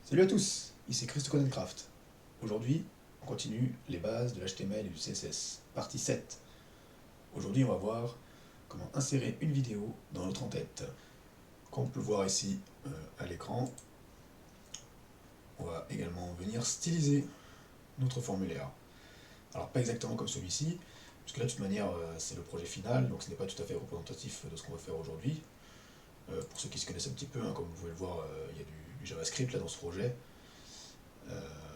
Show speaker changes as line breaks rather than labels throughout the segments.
Salut à tous, ici ChristCodeCraft. Aujourd'hui, on continue les bases de l'HTML et du CSS, partie 7. Aujourd'hui, on va voir comment insérer une vidéo dans notre en-tête. Comme on peut le voir ici à l'écran, on va également venir styliser notre formulaire. Alors pas exactement comme celui-ci, puisque là de toute manière c'est le projet final, donc ce n'est pas tout à fait représentatif de ce qu'on va faire aujourd'hui. Pour ceux qui se connaissent un petit peu, comme vous pouvez le voir, il y a du JavaScript là dans ce projet.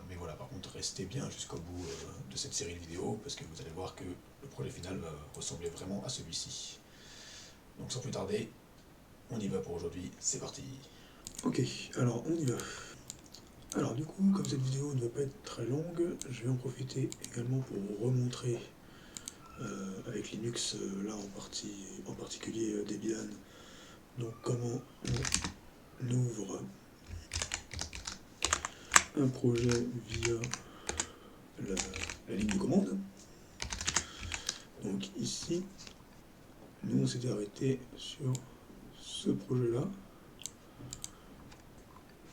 Mais voilà, par contre, restez bien jusqu'au bout de cette série de vidéos, parce que vous allez voir que le projet final va ressembler vraiment à celui-ci. Donc sans plus tarder, on y va pour aujourd'hui, c'est parti.
Ok, alors on y va. Alors du coup, comme cette vidéo ne va pas être très longue, je vais en profiter également pour vous remontrer avec Linux, là en particulier Debian, donc comment on ouvre un projet via la ligne de commande. Donc ici, nous on s'était arrêté sur ce projet-là.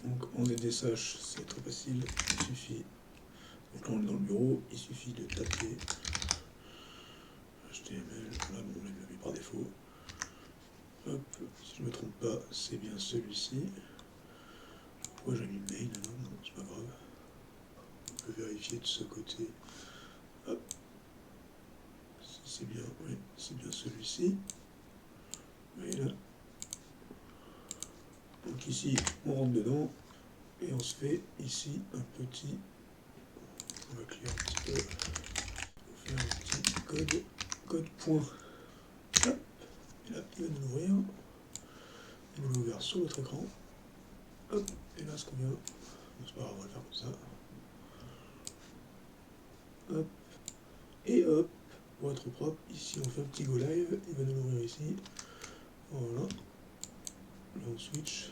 Donc en ZSH, c'est très facile, il suffit, donc là on est dans le bureau, il suffit de taper HTML, là bon, on l'a mis par défaut. Hop, si je ne me trompe pas, c'est bien celui-ci. Pourquoi j'ai mis main? Non, c'est pas grave. On peut vérifier de ce côté. Hop, si c'est bien, oui, c'est bien celui-ci. Et là. Donc ici, on rentre dedans et on se fait ici un petit. On va cliquer un petit peu. On va faire un petit code point. Hop, et là, il va nous l'ouvrir. Il nous l'a ouvert sur notre écran. Hop, et là, ce qu'on vient. Bon, c'est pas grave, on va le faire comme ça. Hop, et hop, pour être propre, ici on fait un petit go live, il va nous l'ouvrir ici. Voilà. Là on switch.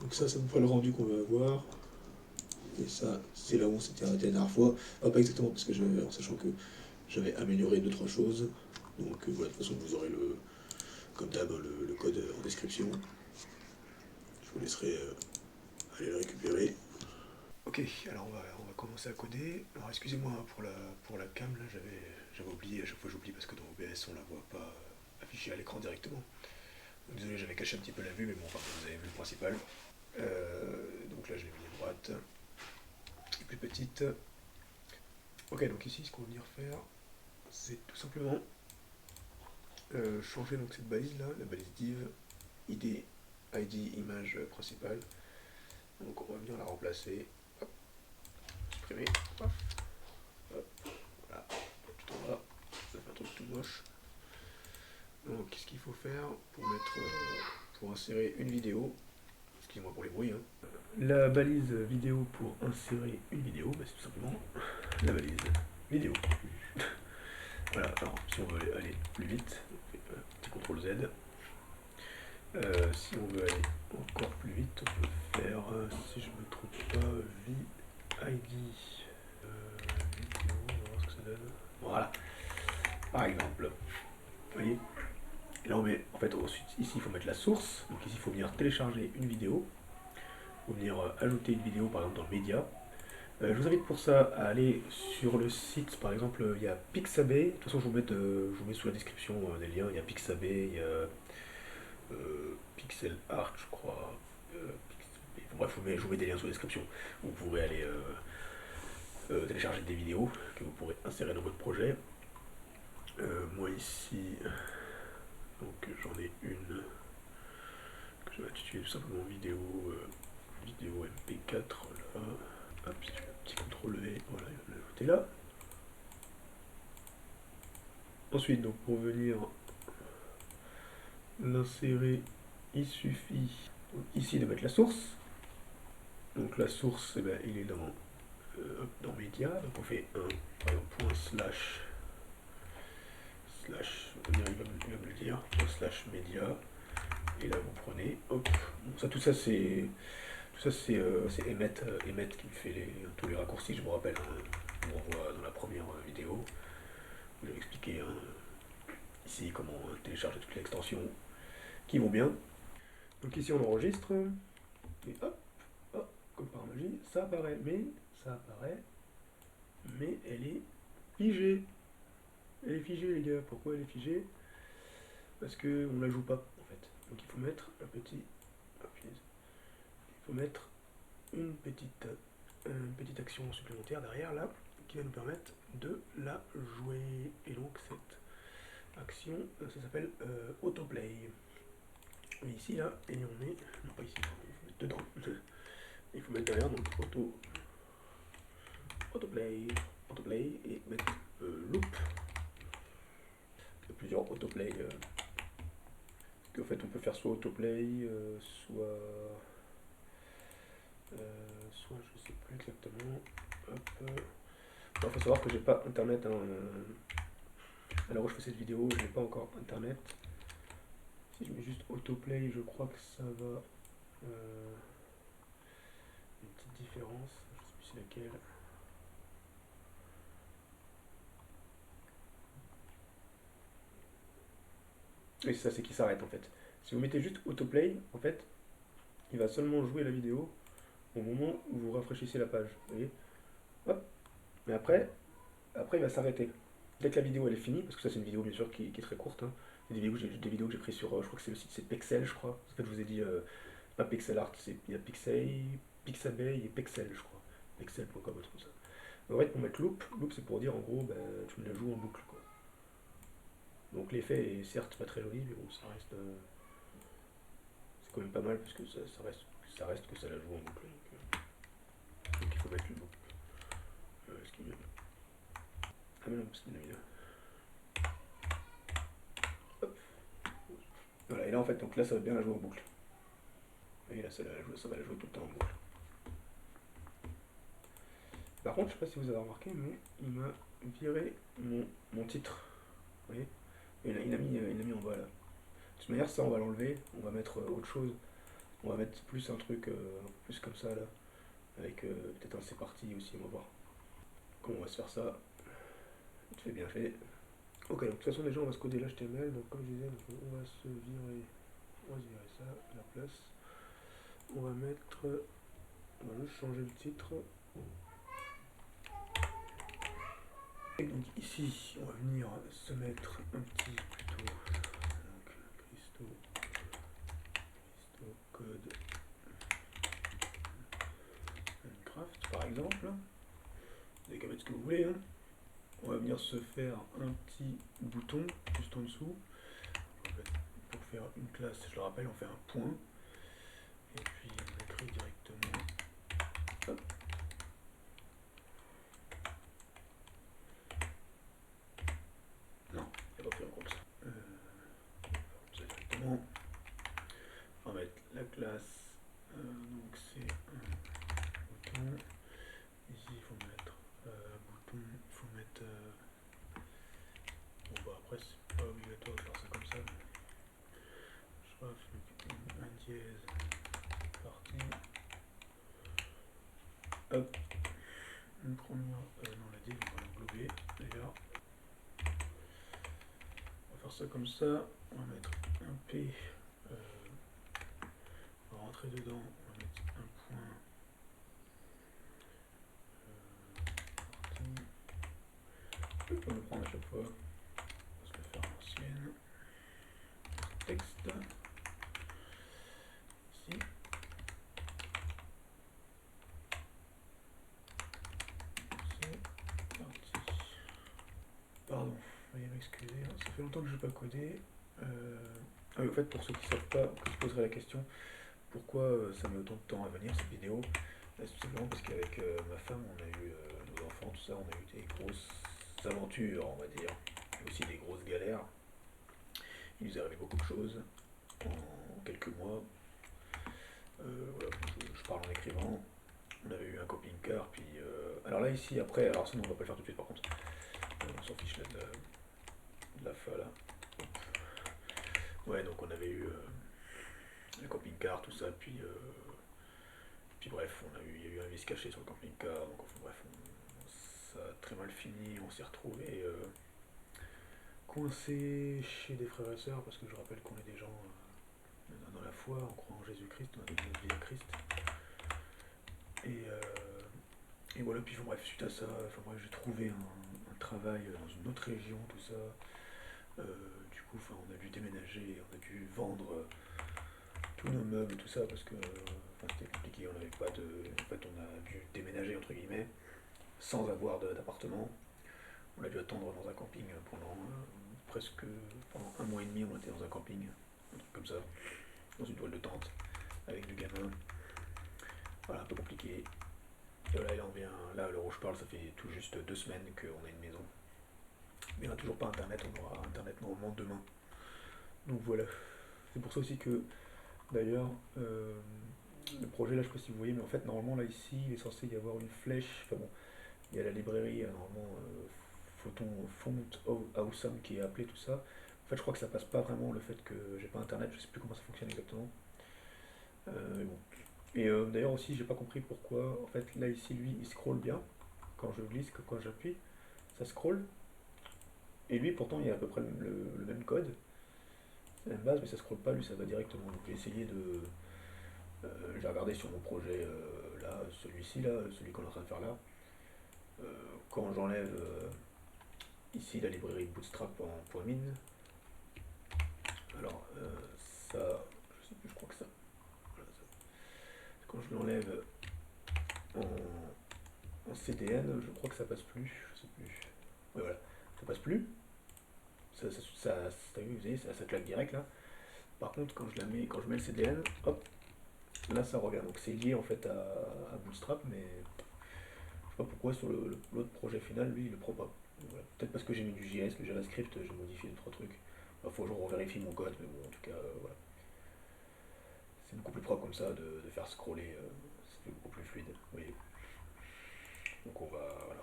Donc ça nous fera le rendu qu'on va avoir. Et ça, c'est là où on s'était arrêté la dernière fois. Enfin, pas exactement, parce que en sachant que j'avais amélioré 2-3 choses. Donc voilà, de toute façon vous aurez comme d'hab le code en description. Je vous laisserai aller le récupérer. Ok, alors on va commencer à coder. Alors excusez-moi pour la cam, là j'avais oublié, à chaque fois j'oublie parce que dans OBS on la voit pas affichée à l'écran directement. Donc, désolé, j'avais caché un petit peu la vue, mais bon, enfin, vous avez vu le principal. Donc là je l'ai mis à droite, et plus petite. Ok, donc ici ce qu'on va venir faire, c'est tout simplement changer donc cette balise là, la balise div, id, image principale. Donc on va venir la remplacer. Hop, supprimer. Hop, hop, voilà, tout en bas, ça fait un truc tout moche. Donc qu'est-ce qu'il faut faire pour insérer une vidéo? Excusez-moi pour les bruits. La balise vidéo pour insérer une vidéo, c'est tout simplement la balise vidéo. Voilà, alors si on veut aller plus vite, petit CTRL Z. Si on veut aller encore plus vite, on peut faire, si je ne me trompe pas, VID vidéo, on va voir ce que ça donne. Voilà, par exemple. Vous voyez? Et là on met, en fait, ensuite, ici il faut mettre la source. Donc ici il faut venir télécharger une vidéo. Il faut venir ajouter une vidéo par exemple dans le média. Je vous invite pour ça à aller sur le site, par exemple, il y a Pixabay. De toute façon, je vous mets sous la description des liens. Il y a Pixabay, il y a Pixel Art, je crois. Bref, je vous mets des liens sous la description. Vous pourrez aller télécharger des vidéos que vous pourrez insérer dans votre projet. Moi ici, donc j'en ai une que je vais intituler tout simplement vidéo MP4 là. Hop, si je fais un petit CTRL V, voilà, il va l'ajouter là. Ensuite, donc pour venir l'insérer, il suffit ici de mettre la source. Donc la source, il est dans média. Donc on fait un, par exemple, point slash, il va me le dire, point slash média. Et là vous prenez, hop, bon, ça, tout ça c'est Emmet qui me fait tous les raccourcis, je me rappelle, je vous renvoie dans la première vidéo, où j'avais expliqué ici comment télécharger toutes les extensions qui vont bien. Donc ici on enregistre, et hop, hop, comme par magie, ça apparaît. Mais elle est figée. Elle est figée, les gars. Pourquoi elle est figée? Parce que on la joue pas, en fait. Donc il faut mettre un petit... oh, punaise. Il faut mettre une petite action supplémentaire derrière, là, qui va nous permettre de la jouer. Et donc cette action, ça s'appelle autoplay. Et ici, là, et on met... non, pas ici, il faut mettre dedans. Il faut mettre derrière, donc autoplay, et mettre loop. Il y a plusieurs autoplay. En fait, on peut faire soit autoplay, soit je sais plus exactement. Hop. Il faut savoir que j'ai pas internet. Hein, à l'heure où je fais cette vidéo, je n'ai pas encore internet. Si je mets juste autoplay, je crois que ça va. Une petite différence, je sais plus c'est laquelle. Oui, c'est ça, c'est qu'il s'arrête en fait. Si vous mettez juste autoplay, en fait, il va seulement jouer la vidéo au moment où vous rafraîchissez la page. Vous voyez? Hop. Mais après il va s'arrêter. Dès que la vidéo elle est finie, parce que ça c'est une vidéo bien sûr qui est très courte, hein. Des vidéos que j'ai prises sur, je crois que c'est le site, c'est Pexel, je crois. En fait, je vous ai dit, pas Pixel Art, il y a Pixabay et Pexel, je crois. Pexel.com, un truc comme ça. En fait, pour mettre loop c'est pour dire en gros, tu me la joues en boucle, quoi. Donc l'effet est certes pas très joli, mais bon, ça reste. C'est quand même pas mal parce que ça reste que ça la joue en boucle. Donc il faut mettre le loop. Ce qui est mieux. Ah mais non, parce qu'il a mis là. Hop. Voilà, et là en fait, donc là ça va bien la jouer en boucle. Et là ça va la jouer tout le temps en boucle. Par contre, je sais pas si vous avez remarqué, mais il m'a viré mon titre. Vous voyez? Et là, il a mis en bas là. De toute manière, ça on va l'enlever, on va mettre autre chose. On va mettre plus un truc un peu plus comme ça là. Avec peut-être un c'est parti aussi, on va voir. Comment on va se faire ça? Vite fait, bien fait. Ok, donc de toute façon déjà on va se coder l'HTML, donc comme je disais, on va se virer ça à la place. On va juste changer le titre. Et donc ici, on va venir se mettre un petit plutôt, donc Christo code Minecraft par exemple. Vous avez qu'à mettre ce que vous voulez, hein. On va venir se faire un petit bouton juste en dessous. Pour faire une classe, je le rappelle, on fait un point. Et puis on écrit directement. Hop. Non, il n'y a pas plus un comme ça. Ça directement. On va mettre la classe. Donc c'est un bouton. Ici il faut mettre bouton. Il faut mettre. Bon bah après c'est pas obligatoire de faire ça comme ça. Mais je sais pas, un dièse partie. Hop. Une première. Non, la div on va l'englober d'ailleurs. On va faire ça comme ça. On va mettre un P. On va rentrer dedans. On va mettre un point. On va le prendre à chaque fois. On va se le faire à l'ancienne. Texte. Ici. C'est parti. Pardon, veuillez m'excuser. Ça fait longtemps que je n'ai pas codé. Ah oui, en fait, pour ceux qui ne savent pas, qui se poseraient la question, pourquoi ça met autant de temps à venir cette vidéo, c'est tout simplement parce qu'avec ma femme, on a eu nos enfants, tout ça, on a eu des grosses aventures, on va dire, et aussi des grosses galères. Il nous est arrivé beaucoup de choses en quelques mois. Voilà, je parle en écrivant. On avait eu un camping-car, puis... alors là, ici, après... Alors ça, non, on va pas le faire tout de suite, par contre. On s'en fiche là de la fa, là. Ouais, donc on avait eu le camping-car, tout ça, puis bref, il y a eu un vice caché sur le camping-car, donc enfin, bref, ça a très mal fini, on s'est retrouvés coincés chez des frères et sœurs, parce que je rappelle qu'on est des gens dans la foi, on croit en Jésus-Christ, on a donné notre vie à Christ.
Et voilà, puis bref, suite à ça, j'ai trouvé un travail dans une autre région, tout ça. Du coup, on a dû déménager, on a dû vendre tous nos meubles, tout ça, parce que c'était compliqué, on n'avait pas de. En fait, on a dû déménager, entre guillemets, sans avoir d'appartement. On a dû attendre dans un camping pendant presque. Pendant un mois et demi, on était dans un camping, un truc comme ça, dans une toile de tente, avec deux gamins. Voilà, un peu compliqué. Et voilà, et là, là, à l'heure où je parle, ça fait tout juste 2 semaines qu'on a une maison. Mais on n'a toujours pas internet, on aura internet normalement demain. Donc voilà. C'est pour ça aussi que, d'ailleurs, le projet là, je sais pas si vous voyez, mais en fait, normalement, là, ici, il est censé y avoir une flèche. Enfin bon, il y a la librairie, normalement, Font Awesome qui est appelée, tout ça. En fait, je crois que ça passe pas vraiment le fait que j'ai pas internet, je sais plus comment ça fonctionne exactement. Mais bon. Et d'ailleurs aussi, j'ai pas compris pourquoi, en fait, là, ici, lui, il scrolle bien. Quand je glisse, quand j'appuie, ça scrolle. Et lui, pourtant, il y a à peu près le même code, la même base, mais ça scrolle pas, lui, ça va directement. Donc j'ai essayé de. J'ai regardé sur mon projet, là, celui-ci, là, celui qu'on est en train de faire là. Quand j'enlève ici la librairie Bootstrap en .min, alors ça, je sais plus, je crois que ça, voilà, ça. Quand je l'enlève en CDN, je crois que ça passe plus, je sais plus. Ouais, voilà, ça passe plus. T'as vu, vous voyez, ça claque direct là. Par contre, quand je mets le CDN, hop, là ça revient. Donc c'est lié en fait à Bootstrap, mais je sais pas pourquoi sur l'autre projet final, lui, il le prend pas. Voilà. Peut-être parce que j'ai mis du JS, le JavaScript, j'ai modifié 2-3 trucs. Il faut que je revérifie mon code, mais bon, en tout cas, voilà. C'est beaucoup plus propre comme ça de faire scroller, c'est beaucoup plus fluide, vous voyez. Donc on va voilà,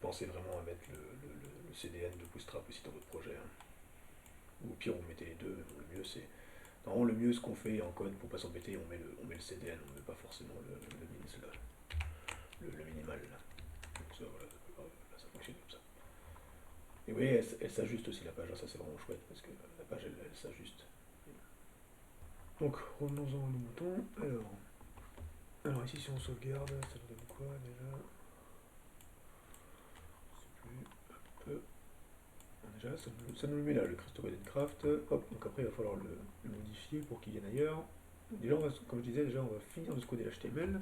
penser vraiment à mettre le CDN de Bootstrap aussi dans votre projet. Hein. Ou au pire, vous mettez les deux, mais bon, le mieux c'est. Normalement, le mieux, ce qu'on fait en code pour pas s'embêter, on met le CDN, on met pas forcément le minimal. Là. Donc ça, voilà, là, ça fonctionne comme ça. Et oui, elle s'ajuste aussi la page, ça c'est vraiment chouette parce que la page elle s'ajuste. Donc revenons-en au mouton. Alors ici si on sauvegarde, ça nous donne quoi déjà? Je sais plus. Hop. Déjà ça nous le met là, le Crystal Craft. Hop, donc après il va falloir le modifier pour qu'il vienne ailleurs. Déjà, comme je disais, déjà on va finir de se coder l'HTML.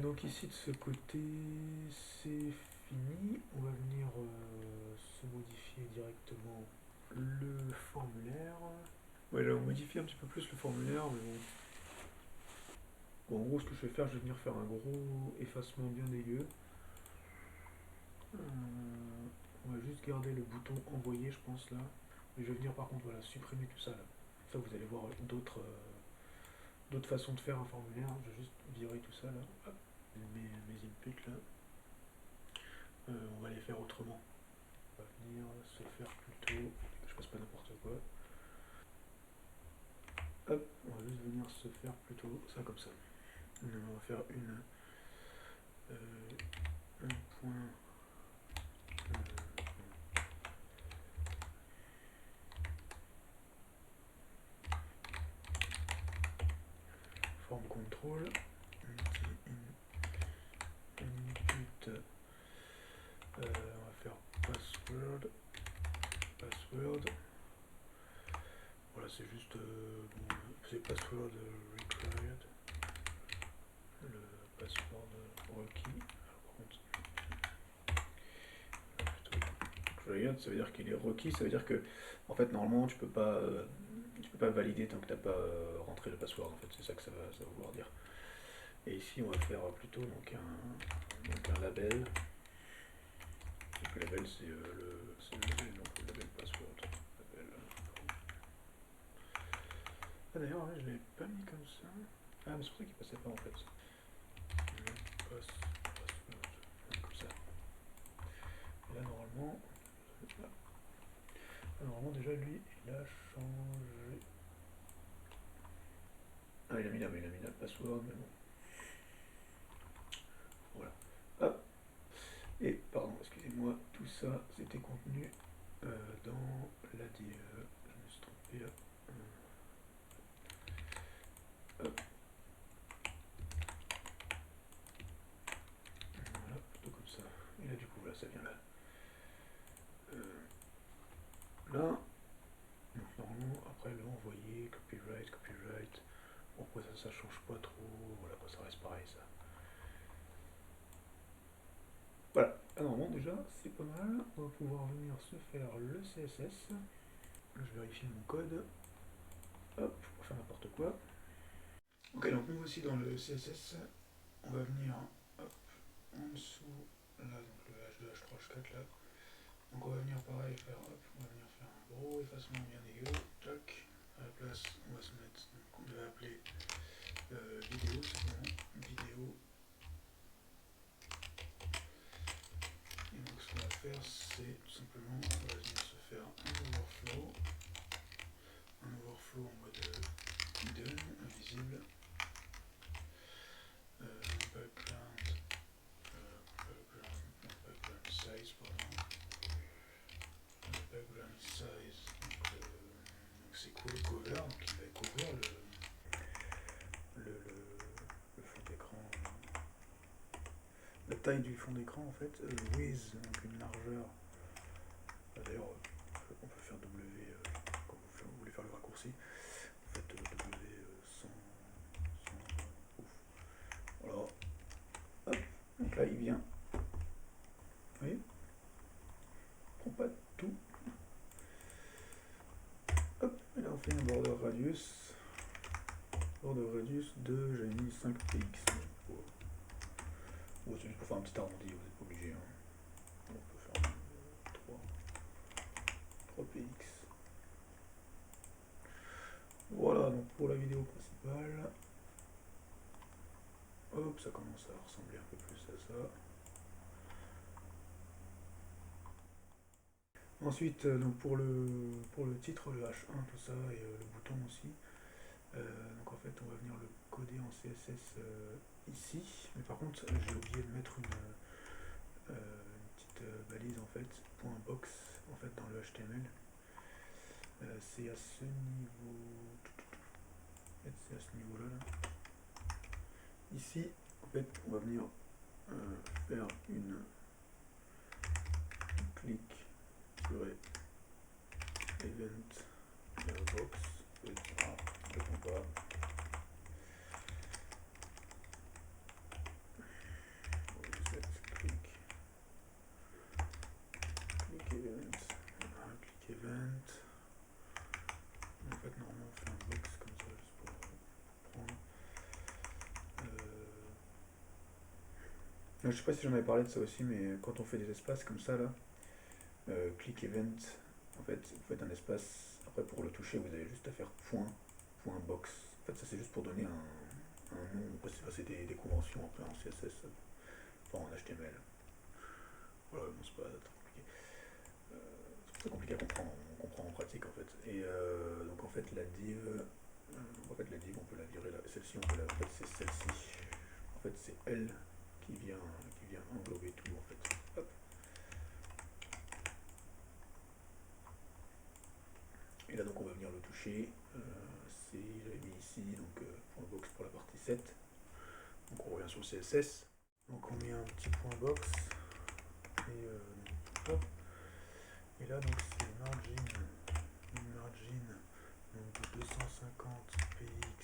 Donc ici de ce côté c'est fini. On va venir se modifier directement le formulaire. Ouais, là on modifie un petit peu plus le formulaire, mais bon. Bon, en gros, ce que je vais faire, je vais venir faire un gros effacement bien dégueu. On va juste garder le bouton envoyer, je pense là. Mais je vais venir par contre, voilà, supprimer tout ça là. Ça, vous allez voir d'autres façons de faire un formulaire. Je vais juste virer tout ça là. Hop. Mes inputs là. On va les faire autrement. On va venir se faire plutôt. Je fasse pas n'importe quoi. Hop, on va juste venir se faire plutôt ça comme ça. On va faire un point form control input, on va faire password. Voilà, c'est juste bon, c'est password required, le password requis. Required, ça veut dire qu'il est requis, ça veut dire que en fait normalement tu peux pas valider tant que tu n'as pas rentré le password, en fait, c'est ça que ça va vouloir dire. Et ici on va faire plutôt donc un label. Donc le label c'est le label, donc le label password. Label. Ah d'ailleurs je l'avais pas mis comme ça. Ah mais c'est pour ça qu'il passait pas en fait. Password. Comme ça. Et là normalement déjà lui il a changé. Ah il a mis là le password, mais bon. Voilà. Hop. Et pardon, excusez-moi, tout ça c'était contenu dans l'ADE. Je me suis trompé là. Hop.
pas mal. On va pouvoir venir se faire le CSS. Je vérifie mon code. Hop, on va faire n'importe quoi. Ok, donc nous aussi dans le CSS, on va venir hop, en dessous, là, donc le H2, H3, H4 là. Donc on va venir pareil faire hop, on va venir faire un gros effacement bien dégueu, tac. À la place, on va se mettre, donc on va appeler vidéo, simplement, vidéo. Et donc ce qu'on va faire, c'est tout simplement, on va venir se faire un overflow en mode hidden, invisible, background size, pardon, background size, donc c'est cover, donc il va couvrir le fond d'écran, la taille du fond d'écran en fait, width, donc une largeur, d'ailleurs on peut faire W quand vous voulez faire le raccourci, vous faites W sans ouf. Voilà, hop, donc là il vient, vous voyez, prend pas tout. Hop, et là on fait un border radius. Border radius de, j'ai mis 5 px. C'est juste pour faire un petit arrondi, vous n'êtes pas obligé. Hein. On peut faire 3 px. Voilà, donc pour la vidéo principale. Hop, ça commence à ressembler un peu plus à ça. Ensuite, donc pour le titre, le H1, tout ça, et le bouton aussi. Donc en fait, on va venir le coder en CSS ici. Mais par contre, j'ai oublié de mettre une petite balise en fait, .box en fait dans le HTML. C'est à ce niveau. C'est à ce niveau-là. Là. Ici, en fait, on va venir faire une click sur event box. Répond pas. Click event. Click event. En fait, normalement, on fait un box comme ça, juste pour prendre. Je sais pas si j'en avais parlé de ça aussi, mais quand on fait des espaces comme ça, là, click event, en fait, vous faites un espace, après pour le toucher, vous avez juste à faire point box. En fait, ça c'est juste pour donner un nom, après c'est des conventions un peu en CSS, enfin en HTML. Voilà, bon, c'est pas très compliqué. C'est pas compliqué à comprendre, on comprend en pratique en fait. Et donc en fait la div, on peut la virer là. Celle-ci, en fait c'est celle-ci. En fait c'est elle qui vient englober tout en fait. Hop. Et là donc on va venir le toucher. J'avais mis ici donc point box pour la partie 7. Donc on revient sur le CSS. Donc on met un petit point box. Et hop. Et là donc c'est margin donc 250 px,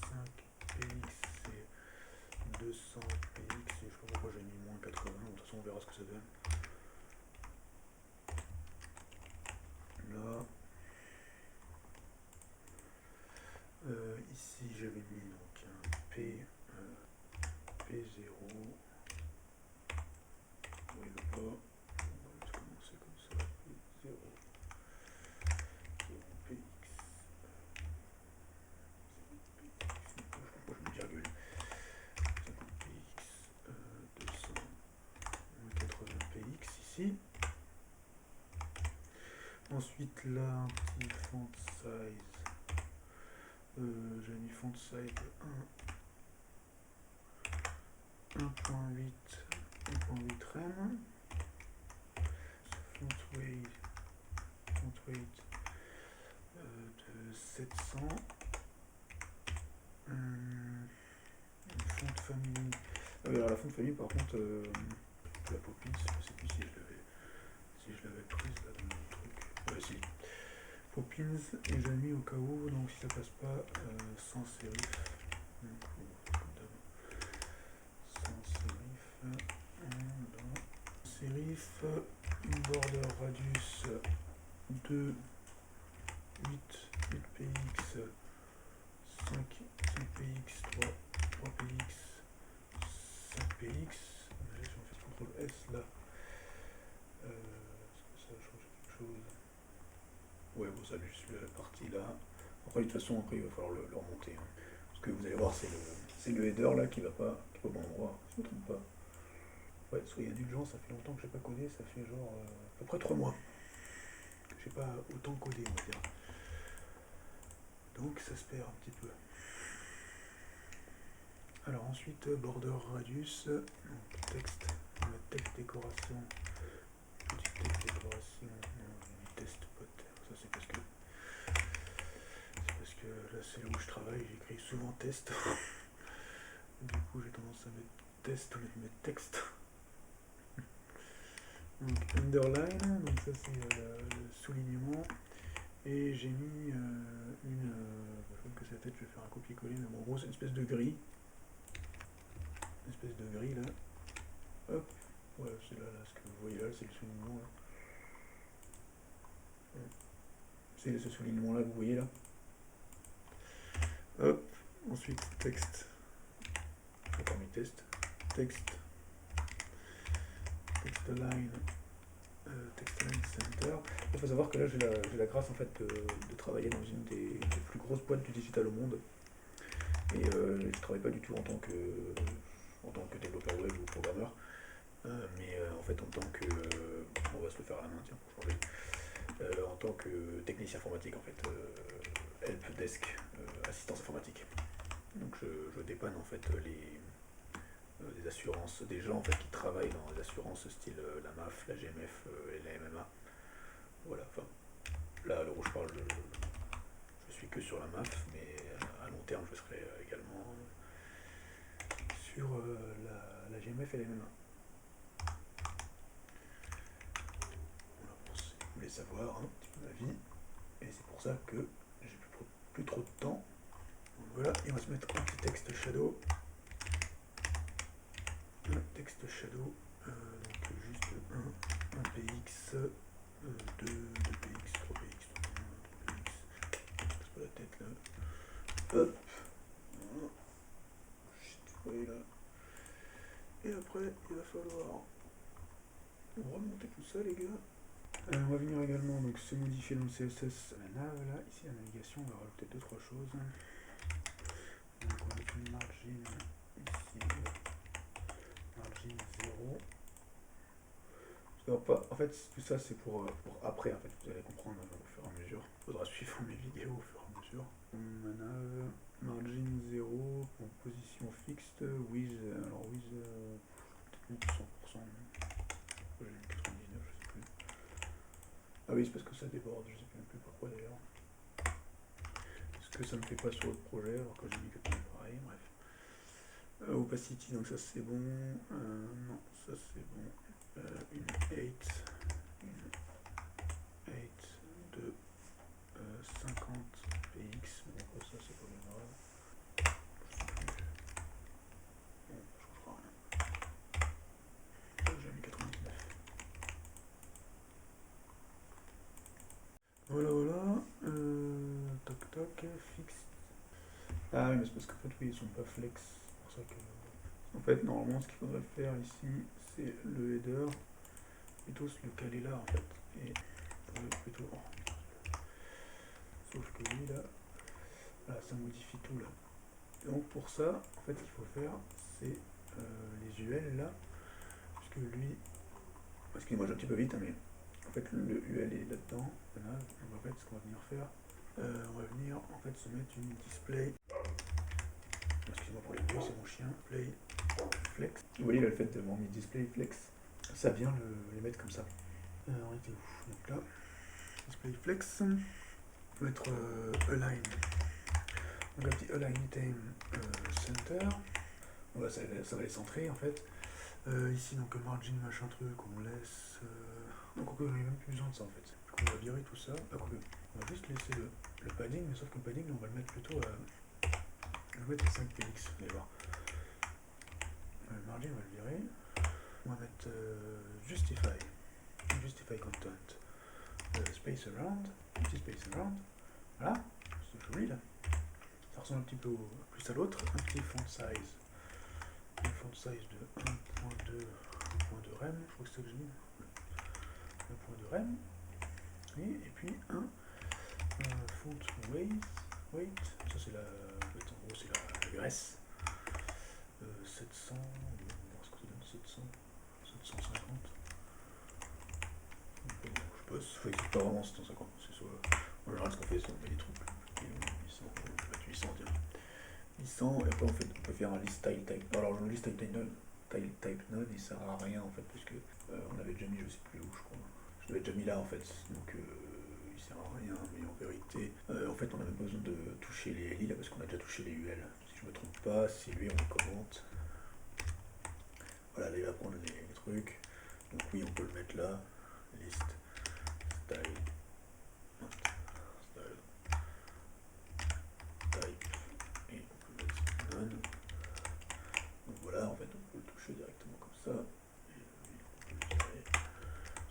5 px c'est 200 px et je sais pas pourquoi j'ai mis moins 80, de toute façon on verra ce que ça donne. Là ici j'avais mis donc un P0, vous voyez pas, on va commencer comme ça, P0 px, pourquoi je me virgule, 50 px, 200, 80 px ici. Ensuite là un petit font size, j'ai mis font size 1.8 rem, font weight de 700, font famille. Alors la font famille par contre, la Poppins, je sais plus si je l'avais prise là dans mon truc. Ouais si. Poppins et j'ai mis au cas où, donc si ça passe pas, sans serif. Donc, sans serif, serif, border radius 2, 8 px, 5px, 3px, 5px. Si on fait CTRL S là, est-ce que ça a changé quelque chose? Ouais, bon, ça a juste la partie là. Après, de toute façon, après, il va falloir le remonter. Hein. Parce que vous allez voir, c'est le header là qui va pas au bon endroit, si je ne me trompe pas. Ouais, soyez indulgents, ça fait longtemps que j'ai pas codé, ça fait genre à peu près 3 mois que j'ai pas autant codé, on va dire. Donc ça se perd un petit peu. Alors ensuite, border radius, donc texte, on a texte décoration, petit texte décoration, non, test pot. Ça c'est parce que là c'est là où je travaille, j'écris souvent test. Du coup j'ai tendance à mettre test au lieu de mettre texte. Donc underline, donc ça c'est le soulignement. Et j'ai mis je trouve que sa tête, je vais faire un copier-coller, mais bon, en gros c'est une espèce de grille. Une espèce de grille là. Hop, voilà, c'est là, ce que vous voyez là, c'est le soulignement là. C'est ce soulignement là que vous voyez là. Hop, ensuite texte. J'ai pas mis test. Texte. Text line. Text line center. Il faut savoir que là j'ai la grâce en fait de travailler dans une des plus grosses boîtes du digital au monde. Et je travaille pas du tout en tant que développeur web ou programmeur. Mais en fait en tant que on va se le faire à la main tiens pour changer en tant que technicien informatique en fait helpdesk assistance informatique donc je dépanne en fait les assurances des gens en fait qui travaillent dans les assurances style la MAF, la GMF et la MMA voilà enfin là le rouge parle je suis que sur la MAF mais à long terme je serai également sur la GMF et la MMA. Vous voulez savoir un petit peu ma vie, et c'est pour ça que j'ai plus trop de temps. Donc voilà, et on va se mettre un petit texte shadow. Un texte shadow, donc juste 1 px, 2 px, 3 px, 3 px, c'est pas la tête là. Hop, vous voyez là. Et après, il va falloir remonter tout ça les gars. On va venir également donc se modifier dans le CSS la nav là, ici la navigation, on va rajouter 2-3 choses. Donc on va mettre une margin ici, margin 0. En fait tout ça c'est pour après en fait, vous allez comprendre au fur et à mesure. Il faudra suivre mes vidéos au fur et à mesure. Nav, margin 0, en position fixed, with, alors with peut-être 100%, j'ai mis 99, je sais plus. Ah oui, c'est parce que ça déborde, je sais même plus pourquoi d'ailleurs. Parce que ça ne me fait pas sur le projet, alors que j'ai mis que pareil, bref. Opacity, donc ça c'est bon. Non, ça c'est bon. Une 8 de 50 px, mais bon, ça c'est pas bien grave. Je sais plus. Bon, ça changera rien. J'ai mis 99. Voilà. Toc toc, fixe. Ah oui, mais c'est parce qu'en fait, oui, ils sont pas flex. C'est pour ça que. En fait, normalement, ce qu'il faudrait faire ici, c'est le header. Plutôt se le caler là, en fait. Et plutôt. Sauf que lui, là, ça modifie tout là. Donc pour ça, en fait, ce qu'il faut faire, c'est les UL là. Puisque lui. Excusez-moi, j'ai un petit peu vite, hein, mais. En fait, le UL est là-dedans. Donc en fait, ce qu'on va venir faire. On va venir en fait se mettre une display. Excusez-moi pour les bruits, c'est mon chien. Play flex. Vous voyez là, le fait d'avoir mis display flex, ça vient les mettre comme ça. On était où? Donc là, display flex. On va mettre align. Donc un petit align item center. Voilà, ça va les centrer en fait. Ici donc margin machin truc, on laisse. Donc on n'a même plus besoin de ça en fait. Donc, on va virer tout ça. On va juste laisser le padding, mais sauf que le padding on va le mettre plutôt à. On va mettre à 5 px, vous allez voir. Le margin on va le virer.
on va mettre justify content, space around, petit space around, voilà, c'est joli là, ça ressemble un petit peu plus à l'autre, un petit font size de 1.2 rem, je crois que c'est ça que j'ai mis, 1.2 rem, et puis un font weight, ça c'est en gros c'est la graisse, 700, on va voir ce que ça donne, 750, je sais pas, c'est pas vraiment 750, c'est soit, en général ce qu'on fait c'est on met des trucs plus 800, on va mettre 800 tiens, 800 et après on peut faire un list style type, alors le list type node il sert à rien en fait parce que on l'avait déjà mis je sais plus où je crois, je l'avais déjà mis là en fait, donc il sert à rien, mais en vérité, en fait on a même pas besoin de toucher les LI là parce qu'on a déjà touché les UL, si je me trompe pas, si lui on le commente, voilà là il va prendre les trucs, donc oui on peut le mettre là, list style type, et on peut mettre none, donc voilà en fait on peut le toucher directement comme ça, et on peut le virer.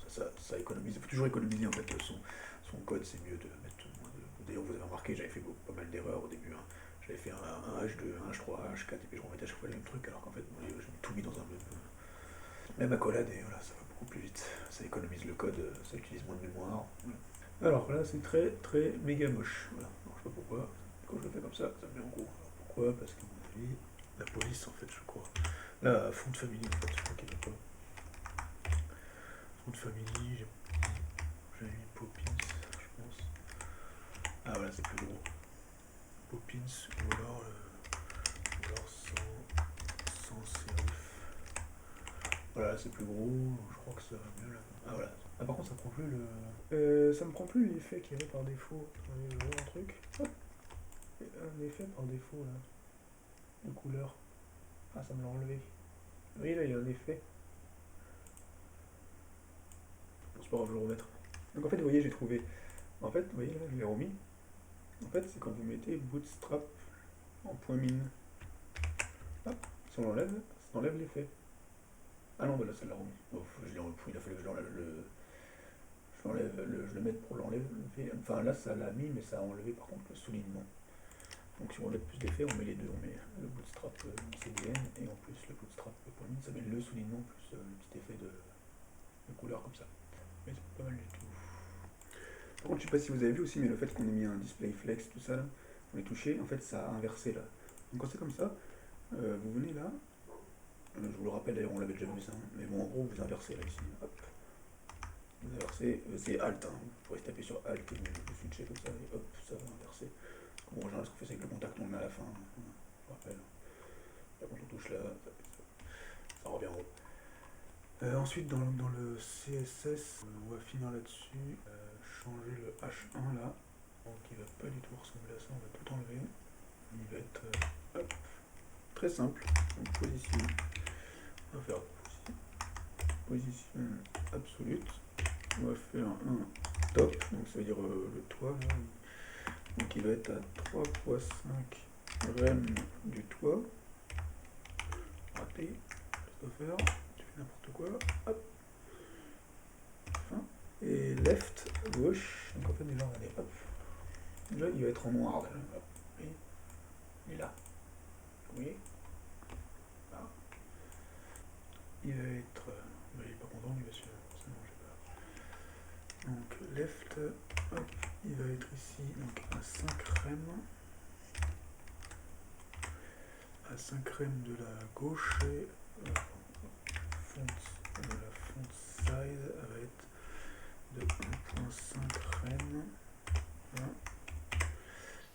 Ça économise, il faut toujours économiser en fait son code, c'est mieux de mettre moins de. D'ailleurs vous avez remarqué j'avais fait pas mal d'erreurs au début, hein. J'avais fait un H2, un H3, un H4 et puis je remettais à chaque fois les mêmes trucs alors qu'en fait j'ai tout mis dans un même accolade et voilà ça va beaucoup plus vite, ça économise le code, ça utilise moins de mémoire. Voilà. Alors là c'est très très méga moche, voilà. Alors, je sais pas pourquoi, quand je le fais comme ça me met en gros. Alors, pourquoi? Parce qu'à mon avis, la police en fait je crois. Là, font family en fait, je crois qu'il n'y a pas. Font family, j'ai mis Poppins, je pense. Ah voilà, c'est plus gros. Poppins ou alors sans serif. Voilà, c'est plus gros, je crois que ça va mieux là. Ah voilà. Ah par contre ça prend plus le. Ça me prend plus l'effet qu'il y avait par défaut. Je vois un truc. Hop. Un effet par défaut là. De couleur. Ah ça me l'a enlevé. Vous voyez là il y a un effet. Bon c'est pas grave, je vais le remettre. Donc en fait vous voyez j'ai trouvé. En fait, vous voyez là, je l'ai remis. En fait, c'est quand vous mettez bootstrap en point mine. Hop, si on l'enlève, ça enlève l'effet. Ah non, bah là, ça l'a remis. Oh, il a fallu que je le mette pour l'enlever. Enfin là, ça l'a mis, mais ça a enlevé par contre le soulignement. Donc si on veut plus d'effet, on met les deux. On met le bootstrap CDN et en plus le bootstrap point mine, ça met le soulignement plus le petit effet de couleur comme ça. Mais c'est pas mal du tout. Par contre, je sais pas si vous avez vu aussi, mais le fait qu'on ait mis un display flex, tout ça là, on est touché, en fait ça a inversé là. Donc quand c'est comme ça, vous venez là, je vous le rappelle d'ailleurs, on l'avait déjà vu ça, hein, mais bon en gros vous inversez là ici, hop, vous inversez, c'est Alt, hein, vous pourrez taper sur Alt et vous switcher comme ça, et hop, ça va inverser. Bon, en général ce qu'on fait c'est que le contact on le met à la fin, hein, je vous rappelle. Là quand on touche là, ça revient en haut. Ensuite dans le CSS, on va finir là-dessus, changer le H1 là, donc il va pas du tout ressembler à ça, on va tout enlever, il va être hop, très simple, donc position, on va faire position absolute, on va faire un top, donc ça veut dire le toit là, donc il va être à 3.5 rem du toit, raté, qu'est-ce qu'on va faire, tu fais n'importe quoi, hop, fin, et left, gauche, donc en fait déjà regardez, hop, déjà il va être en noir, là, hop, et il est là, vous voyez, là, il va être, il est pas content lui parce que forcément j'ai pas, donc left, hop, il va être ici, donc à 5 rem, à 5 rem de la gauche et la font size va être de 1.5 rem, voilà.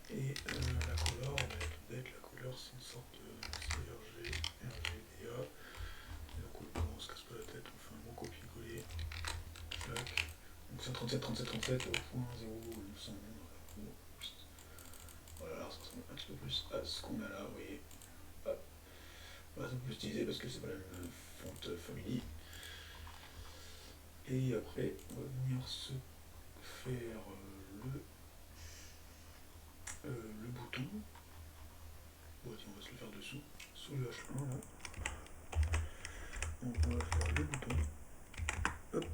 Et la couleur va être la couleur, c'est une sorte de CRG, RGDA, donc on se casse pas la tête, on fait un bon copier-coller, donc c'est 37 au point 0, voilà, ça ressemble un petit peu plus à ce qu'on a là, vous voyez. Voilà, ça peut utiliser parce que c'est pas la même font family. Et après, on va venir se faire le bouton. Bon, tiens, on va se le faire dessous, sous le H1 là.
Donc on va faire le bouton. Hop.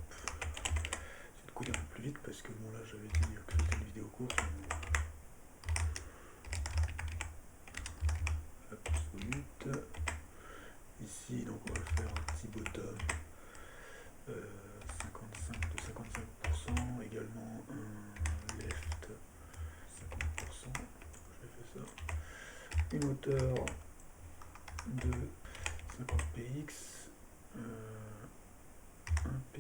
J'essaie de courir un peu plus vite parce que bon là j'avais dit que c'était une vidéo courte. Absolute. Ici donc on va faire un petit bottom. 55 de 55%, également un left 50%, j'ai fait ça. Une hauteur de 50 px, 1 p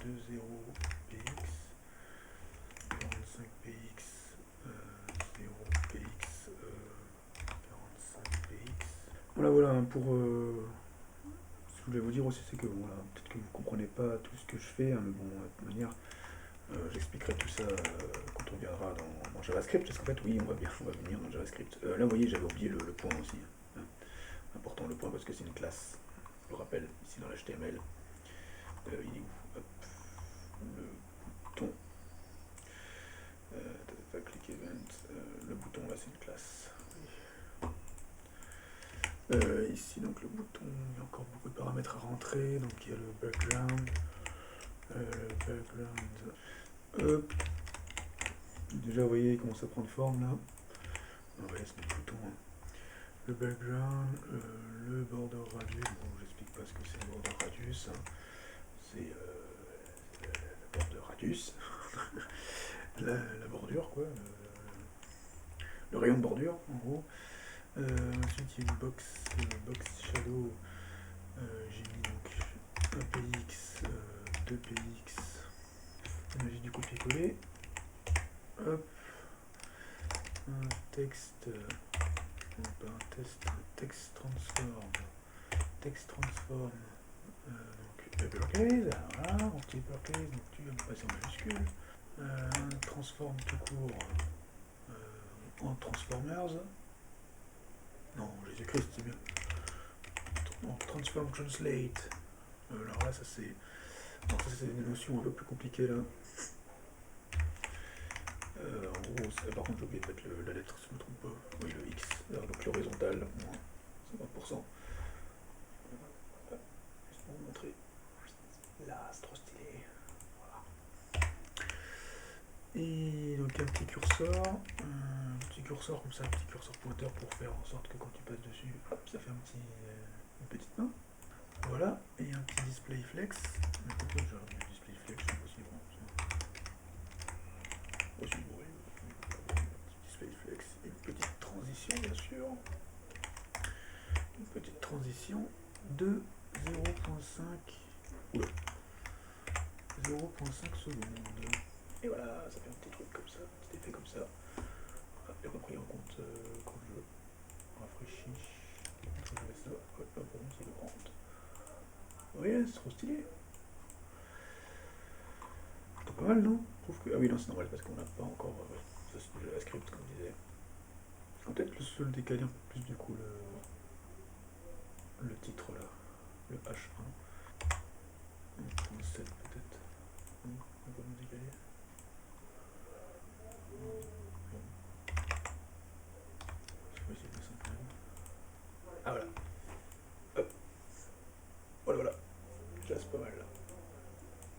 de 0 px, 45 px, 0 px, 45 px. Voilà pour ce que je voulais vous dire aussi, c'est que bon, là, peut-être que vous comprenez pas tout ce que je fais, hein, mais bon, de toute manière, j'expliquerai tout ça quand on viendra dans JavaScript, parce qu'en fait, oui, on va venir dans JavaScript. Là, vous voyez, j'avais oublié le point aussi. Hein. Important le point parce que c'est une classe. Je le rappelle, ici dans l'HTML. Il est où? Hop. Le bouton. Click event. Le bouton, là, c'est une classe. Ici, donc le bouton, il y a encore beaucoup de paramètres à rentrer. Donc, il y a le background. Hop. Déjà, vous voyez, il commence à prendre forme là. On va laisser le bouton. Hein. Le background, le border radius. Bon, j'explique pas ce que c'est le border radius. Hein. C'est le border radius. la bordure, quoi. Le rayon de bordure, en gros. Ensuite, il y a une box shadow. J'ai mis donc 1 px, 2 px. La magie du copier-coller. Hop. Un texte. Non, pas un test. Text transform. Donc uppercase. Voilà, mon petit uppercase. Donc tu vas me passer en majuscule. Transform tout court. En transformers. Non, Jésus-Christ, c'est bien. Donc transform translate. Alors là, ça c'est. Alors ça c'est une notion un peu plus compliquée là. En gros, par contre j'ai oublié de mettre la lettre si je ne me trompe pas. Oui, le X. Alors, donc l'horizontal, moins 50%. Juste pour vous montrer. Là, c'est trop stylé. Voilà. Et donc un petit curseur comme ça, un petit curseur pointeur pour faire en sorte que quand tu passes dessus, hop, ça fait une petite main. Voilà, et un petit display flex. Mais pourquoi j'ai remis un display flex? Je sais pas si bon. Aussi, bon, un petit display flex, une petite transition bien sûr. Une petite transition de 0.5 secondes. Et voilà, ça fait un petit truc comme ça, un petit effet comme ça. Et repris en compte quand je rafraîchis. Quand je mets ça, hop, pour moi c'est le grand. Oui, c'est trop stylé. C'est pas mal, non? Je trouve que. Ah oui, non, c'est normal parce qu'on n'a pas encore. Ça, c'est du JavaScript, comme je disais. Peut-être le seul décaler un peu plus, du coup, le titre là. Le H1. 1.7 peut-être. On va nous décaler. Je vais essayer de mettre ça quand même. Ah voilà. Hop. Voilà. Là, c'est pas mal là.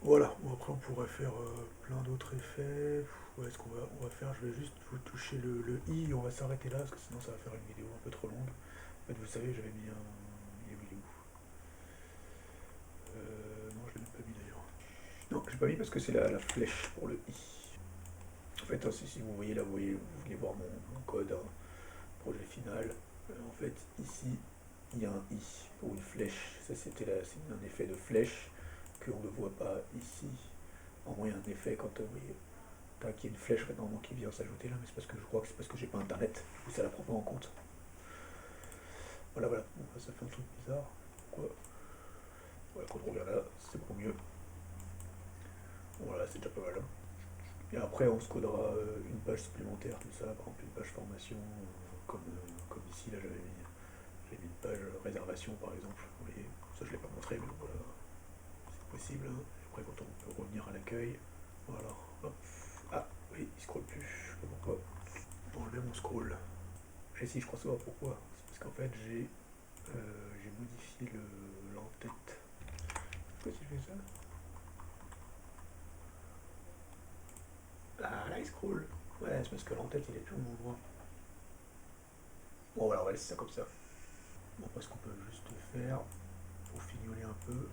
Voilà, bon, après on pourrait faire plein d'autres effets. Ouais, ce qu'on va faire, je vais juste vous toucher le i, on va s'arrêter là, parce que sinon ça va faire une vidéo un peu trop longue. En fait, vous savez, j'avais mis un... Il est où? Non, je l'ai même pas mis d'ailleurs. Non, je l'ai pas mis parce que c'est la flèche pour le i. En fait, hein, si vous voyez là, vous voulez voir mon code, hein, projet final. En fait, ici, il y a un i pour une flèche. Ça, c'est un effet de flèche qu'on ne voit pas ici. En vrai, il y a un effet quand vous voyez, qu'il y a une flèche normalement qui vient s'ajouter là, mais c'est parce que je crois que c'est parce que j'ai pas internet, du coup ça la prend pas en compte. Voilà. Bon, ça fait un truc bizarre. Pourquoi? Voilà, quand on regarde là, c'est beaucoup mieux. Voilà, c'est déjà pas mal. Hein. Et après, on se codera une page supplémentaire, tout ça, par exemple une page formation, comme ici, là j'avais mis une page réservation par exemple. Vous voyez, ça je l'ai pas montré, mais voilà, c'est possible. Hein. Après, quand on peut revenir à l'accueil, voilà, hop. Ah, oui, il scrolle plus, je sais pas pourquoi. Enlever mon scroll. Et si, je crois savoir pourquoi. C'est parce qu'en fait, j'ai J'ai modifié l'entête. Pourquoi si je fais ça? Ah, là il scroll. Ouais, c'est parce que l'entête il est plus au bon endroit. Bon, voilà, on va laisser ça comme ça. Bon, après, ce qu'on peut juste faire pour fignoler un peu,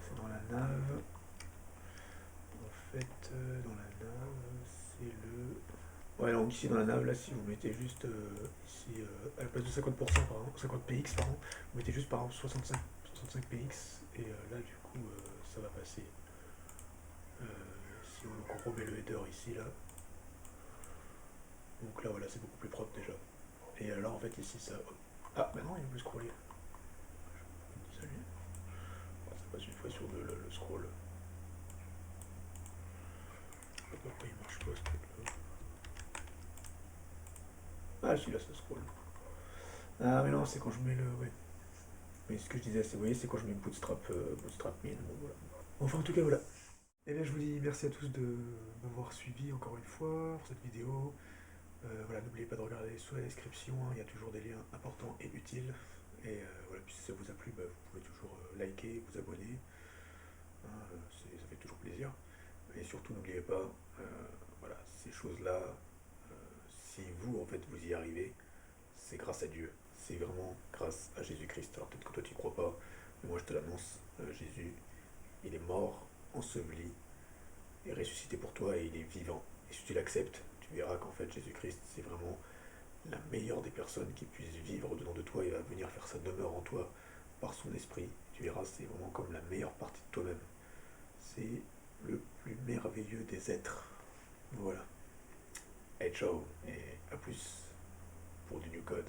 c'est dans la nave. En fait, dans la nave, c'est le. Ouais, donc ici dans la nave, là, si vous mettez juste ici, à la place de 50%, par exemple, 50 px, pardon, vous mettez juste par exemple 65 px, et là, du coup, ça va passer. Si on remet le header ici, là, donc là, voilà, c'est beaucoup plus propre déjà. Et alors, en fait, ici, ça. Hop. Ah, bah non, il veut plus scroller. Salut. Ah, ça passe une fois sur deux, là, le scroll. Pourquoi il marche pas ce truc-là? Ah, celui-là, ça scroll. Ah, mais non, c'est quand je mets le. Ouais. Mais ce que je disais, c'est, vous voyez, c'est quand je mets Bootstrap min. Bon, voilà. Enfin, en tout cas, voilà. Et bien, je vous dis merci à tous de m'avoir suivi encore une fois pour cette vidéo. Voilà, n'oubliez pas de regarder sous la description, hein, il y a toujours des liens importants et utiles. Et voilà, puis si ça vous a plu, bah, vous pouvez toujours liker, vous abonner. Hein, ça fait toujours plaisir. Et surtout, n'oubliez pas, voilà, ces choses-là, si vous, en fait, vous y arrivez, c'est grâce à Dieu. C'est vraiment grâce à Jésus-Christ. Alors peut-être que toi, tu y crois pas, mais moi, je te l'annonce, Jésus, il est mort, enseveli, et ressuscité pour toi, et il est vivant. Et si tu l'acceptes, tu verras qu'en fait, Jésus-Christ, c'est vraiment la meilleure des personnes qui puissent vivre au-dedans de toi et va venir faire sa demeure en toi par son esprit. Tu verras, c'est vraiment comme la meilleure partie de toi-même. C'est le plus merveilleux des êtres. Voilà. Et ciao, et à plus pour du New Codes.